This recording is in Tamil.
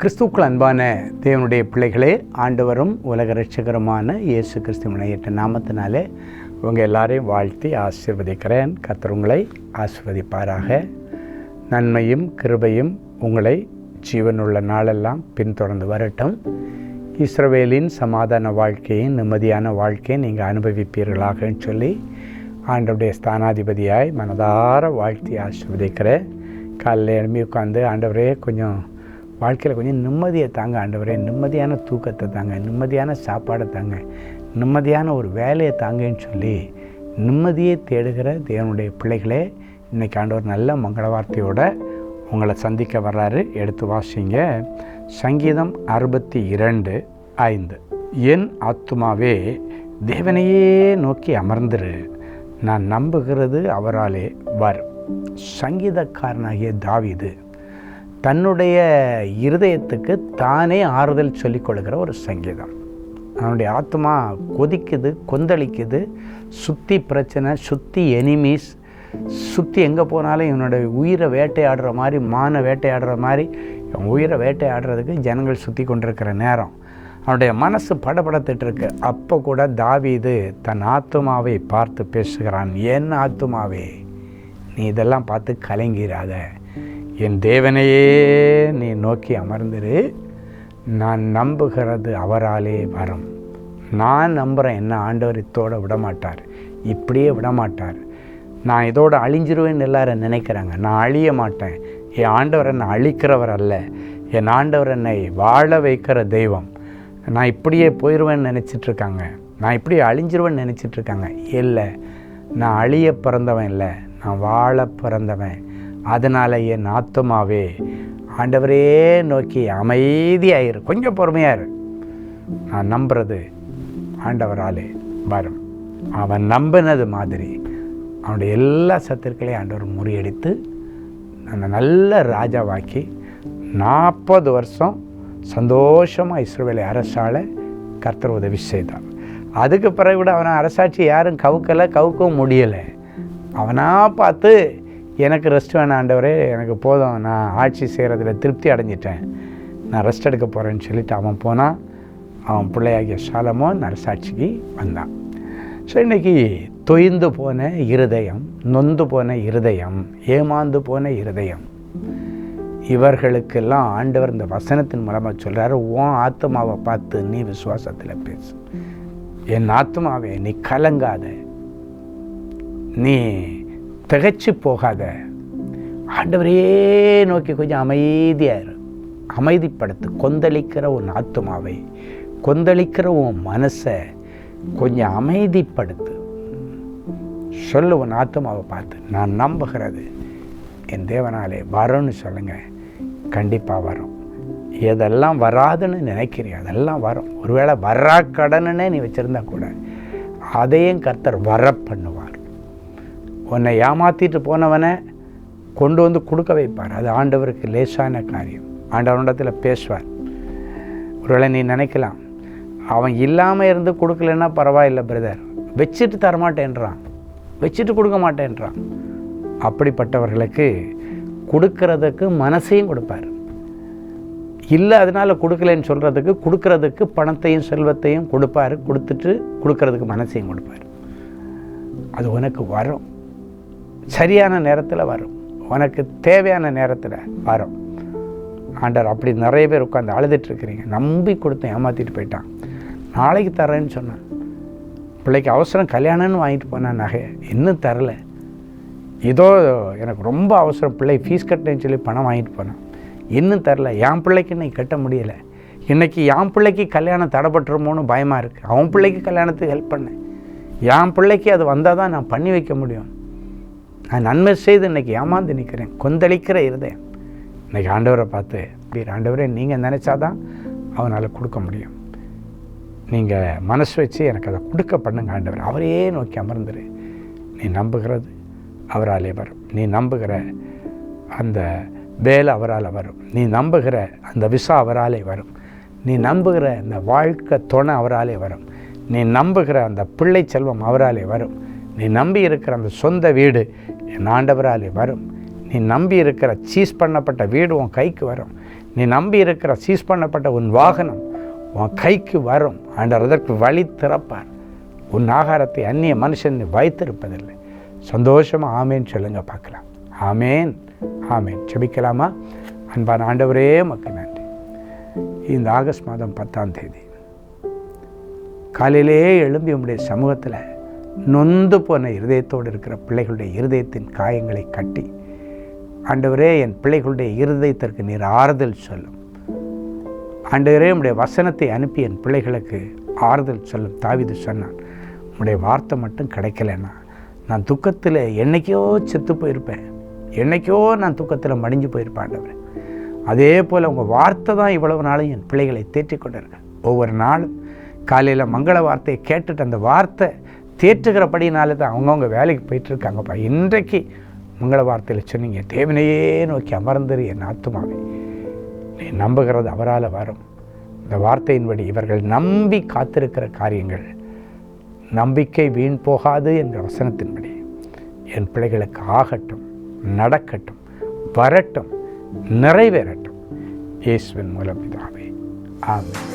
கிறிஸ்துவுக்குள் அன்பான தேவனுடைய பிள்ளைகளே, ஆண்டவரும் உலக இரட்சகருமான இயேசு கிறிஸ்து முனையிட்ட நாமத்தினாலே உங்கள் எல்லாரையும் வாழ்த்தி ஆசீர்வதிக்கிறேன். கர்த்தர் உங்களை ஆசீர்வதிப்பாராக. நன்மையும் கிருபையும் உங்களை ஜீவனுள்ள நாளெல்லாம் பின்தொடர்ந்து வரட்டும். இஸ்ரவேலின் சமாதான வாழ்க்கையும் நிம்மதியான வாழ்க்கையை நீங்கள் அனுபவிப்பீர்களாகன்னு சொல்லி ஆண்டவருடைய ஸ்தானாதிபதியாய் மனதார வாழ்த்தி ஆசீர்வதிக்கிறேன். காலையில் எழுப்பி உட்காந்து, ஆண்டவரே கொஞ்சம் வாழ்க்கையில் கொஞ்சம் நிம்மதியை தாங்க, ஆண்டவரே நிம்மதியான தூக்கத்தை தாங்க, நிம்மதியான சாப்பாடை தாங்க, நிம்மதியான ஒரு வேலையை தாங்கன்னு சொல்லி நிம்மதியை தேடுகிற தேவனுடைய பிள்ளைகளே, இன்றைக்கி ஆண்டவர் நல்ல மங்கள வார்த்தையோடு உங்களை சந்திக்க வர்றாரு. எடுத்து வாசிங்க. சங்கீதம் 62:5. என் ஆத்துமாவே தேவனையே நோக்கி அமர்ந்திரு, நான் நம்புகிறது அவராலே வரும். சங்கீதக்காரனாகிய தாவீது தன்னுடைய இருதயத்துக்கு தானே ஆறுதல் சொல்லிக் கொள்கிற ஒரு சங்கீதம். அவனுடைய ஆத்மா கொதிக்குது, கொந்தளிக்குது, சுற்றி பிரச்சனை, சுற்றி எனிமீஸ், சுற்றி எங்கே போனாலும் இவனுடைய உயிரை வேட்டையாடுற மாதிரி, மான வேட்டையாடுற மாதிரி இவன் உயிரை வேட்டையாடுறதுக்கு ஜனங்கள் சுற்றி கொண்டிருக்கிற நேரம் அவனுடைய மனசு படபடத்துட்டுருக்கு. அப்போ கூட தாவீது தன் ஆத்துமாவை பார்த்து பேசுகிறான். என் ஆத்துமாவே நீ இதெல்லாம் பார்த்து கலங்கிறாத, என் தேவனையே நீ நோக்கி அமர்ந்திரு, நான் நம்புகிறது அவராலே வரும். நான் நம்புகிறேன், என்ன ஆண்டவர் இதோட விடமாட்டார், இப்படியே விடமாட்டார். நான் இதோடு அழிஞ்சிருவேன்னு எல்லாரும் நினைக்கிறாங்க. நான் அழிய மாட்டேன். என் ஆண்டவர் என்னை அழிக்கிறவர் அல்ல, என் ஆண்டவர் என்னை வாழ வைக்கிற தெய்வம். நான் இப்படியே போயிடுவேன்னு நினச்சிட்ருக்காங்க, நான் இப்படியே அழிஞ்சிருவேன்னு நினச்சிட்ருக்காங்க. இல்லை, நான் அழிய பிறந்தவன் இல்லை, நான் வாழ பிறந்தவன். அதனால் என் ஆத்துமாவே ஆண்டவரே நோக்கி அமைதியாயிரு, கொஞ்சம் பொறுமையாயிரு, நான் நம்புறது ஆண்டவராலே வரும். அவன் நம்பினது மாதிரி அவனுடைய எல்லா சத்துருக்களையும் ஆண்டவர் முறியடித்து அந்த நல்ல ராஜாவாக்கி 40 வருஷம் சந்தோஷமாக இஸ்ரவேலை அரசாள கர்த்தர் உதவி செய்தார். அதுக்கு பிறகு கூட அவனை அரசாட்சி யாரும் கவுக்கவும் முடியலை. அவனாக பார்த்து எனக்கு ரெஸ்ட் வேணாம் ஆண்டவரே, எனக்கு போதும், நான் ஆட்சி செய்கிறதுல திருப்தி அடைஞ்சிட்டேன், நான் ரெஸ்ட் எடுக்க போகிறேன்னு சொல்லிவிட்டு அவன் போனான். அவன் பிள்ளையாகிய சாலமோன் அரசாட்சிக்கு வந்தான். ஸோ இன்றைக்கி தொய்ந்து போன இருதயம், நொந்து போன இருதயம், ஏமாந்து போன இருதயம், இவர்களுக்கெல்லாம் ஆண்டவர் இந்த வசனத்தின் மூலமாக சொல்கிறாரு, உன் ஆத்மாவை பார்த்து நீ விசுவாசத்தில் பேசு. என் ஆத்மாவே நீ கலங்காத, நீ திகைச்சு போகாத, ஆண்டவரையே நோக்கி கொஞ்சம் அமைதியாயிரு, அமைதிப்படுத்து. கொந்தளிக்கிற உன் ஆத்மாவை, கொந்தளிக்கிற உன் மனசை கொஞ்சம் அமைதிப்படுத்து. சொல்லு உன் ஆத்மாவை பார்த்து, நான் நம்புகிறது என் தேவனாலே வரும்னு சொல்லுங்கள். கண்டிப்பாக வரும். எதெல்லாம் வராதுன்னு நினைக்கிறியோ அதெல்லாம் வரும். ஒருவேளை வரா கடனுன்னே நீ வச்சுருந்தா கூட அதையும் கர்த்தர் வர பண்ணுவார். உன்னை ஏமாற்றிட்டு போனவனை கொண்டு வந்து கொடுக்க வைப்பார். அது ஆண்டவருக்கு லேசான காரியம். ஆண்டவனிடத்தில் பேசுவார். ஒருவேளை நீ நினைக்கலாம், அவன் இல்லாமல் இருந்து கொடுக்கலன்னா பரவாயில்லை பிரதர், வச்சுட்டு தரமாட்டேன்றான், வச்சுட்டு கொடுக்க மாட்டேன்றான். அப்படிப்பட்டவர்களுக்கு கொடுக்கறதுக்கு மனசையும் கொடுப்பார். இல்லை அதனால் கொடுக்கலன்னு சொல்கிறதுக்கு, கொடுக்கறதுக்கு பணத்தையும் செல்வத்தையும் கொடுப்பார். கொடுத்துட்டு கொடுக்கறதுக்கு மனசையும் கொடுப்பார். அது உனக்கு வரும், சரியான நேரத்தில் வரும், உனக்கு தேவையான நேரத்தில் வரும். ஆண்டவர் அப்படி நிறைய பேர் உட்காந்து அழுதுட்டுருக்கிறீங்க. நம்பி கொடுத்தேன், ஏமாற்றிட்டு போயிட்டான், நாளைக்கு தரேன்னு சொன்னான். பிள்ளைக்கு அவசரம் கல்யாணம்னு வாங்கிட்டு போனான், நகை இன்னும் தரலை. இதோ எனக்கு ரொம்ப அவசரம், பிள்ளை ஃபீஸ் கட்டினேன்னு சொல்லி பணம் வாங்கிட்டு போனான், இன்னும் தரல. என் பிள்ளைக்கு இன்னைக்கு கட்ட முடியலை. இன்றைக்கி என் பிள்ளைக்கு கல்யாணம் தடைப்பட்டுருமோன்னு பயமாக இருக்குது. அவன் பிள்ளைக்கு கல்யாணத்துக்கு ஹெல்ப் பண்ணேன். என் பிள்ளைக்கு அது வந்தால் தான் நான் பண்ணி வைக்க முடியும். நான் நன்மை செய்து இன்றைக்கி ஏமாந்து நிற்கிறேன். கொந்தளிக்கிற இருதயம் இன்றைக்கி ஆண்டவரை பார்த்து, இப்படி ஆண்டவரே நீங்கள் நினச்சாதான் அவனால் கொடுக்க முடியும். நீங்கள் மனசு வச்சு எனக்கு அதை கொடுக்க பண்ணுங்க ஆண்டவர். அவரையே நோக்கி அமர்ந்துரு. நீ நம்புகிறது அவராலே வரும். நீ நம்புகிற அந்த வேலை அவரால் வரும். நீ நம்புகிற அந்த விசா அவராலே வரும். நீ நம்புகிற அந்த வாழ்க்கை துணை அவராலே வரும். நீ நம்புகிற அந்த பிள்ளை செல்வம் அவராலே வரும். நீ நம்பி இருக்கிற அந்த சொந்த வீடு என் ஆண்டவராலே வரும். நீ நம்பி இருக்கிற சீஸ் பண்ணப்பட்ட வீடு உன் கைக்கு வரும். நீ நம்பி இருக்கிற சீஸ் பண்ணப்பட்ட உன் வாகனம் உன் கைக்கு வரும். ஆண்டவர் அதற்கு வழி திறப்பார். உன் ஆகாரத்தை அந்நிய மனுஷன் வைத்திருப்பதில்லை. சந்தோஷமாக ஆமேன் சொல்லுங்க பார்க்கலாம். ஆமேன், ஆமேன். ஜெபிக்கலாமா? அன்பான ஆண்டவரே, உமக்கு நன்றி. இந்த ஆகஸ்ட் மாதம் 10ஆம் தேதி காலையிலே எழும்பி உம்முடைய சமூகத்தில் நொந்து போன இருதயத்தோடு இருக்கிற பிள்ளைகளுடைய இருதயத்தின் காயங்களை கட்டி, ஆண்டவரே என் பிள்ளைகளுடைய இருதயத்திற்கு நீர் ஆறுதல் சொல்லும். ஆண்டவரே உம்முடைய வசனத்தை அனுப்பி என் பிள்ளைகளுக்கு ஆறுதல் சொல்லும். தாவீது சொன்னான், உம்முடைய வார்த்தை மட்டும் கிடைக்கலன்னா நான் துக்கத்தில் என்னைக்கோ செத்து போயிருப்பேன், என்னைக்கோ நான் துக்கத்தில் மடிஞ்சு போயிருப்பேன் ஆண்டவரே. அதே போல் உங்கள் வார்த்தை தான் இவ்வளவு நாளும் என் பிள்ளைகளை தேற்றிக் கொண்டிருக்கேன். ஒவ்வொரு நாளும் காலையில் மங்கள வார்த்தையை கேட்டுட்டு அந்த வார்த்தை தேற்றுகிறபடினால தான் அவங்கவுங்க வேலைக்கு போயிட்டுருக்காங்கப்பா. இன்றைக்கு மங்கள வார்த்தையில் சொன்னீங்க, தேவனையே நோக்கி அமர்ந்துரு என் ஆத்துமாவே, நீ நம்புகிறது அவரால் வரும். இந்த வார்த்தையின்படி இவர்கள் நம்பி காத்திருக்கிற காரியங்கள் நம்பிக்கை வீண் போகாது என்ற வசனத்தின்படி என் பிள்ளைகளுக்கு ஆகட்டும், நடக்கட்டும், வரட்டும், நிறைவேறட்டும். இயேசுவின் மூலம் பிதாவே, ஆமென்.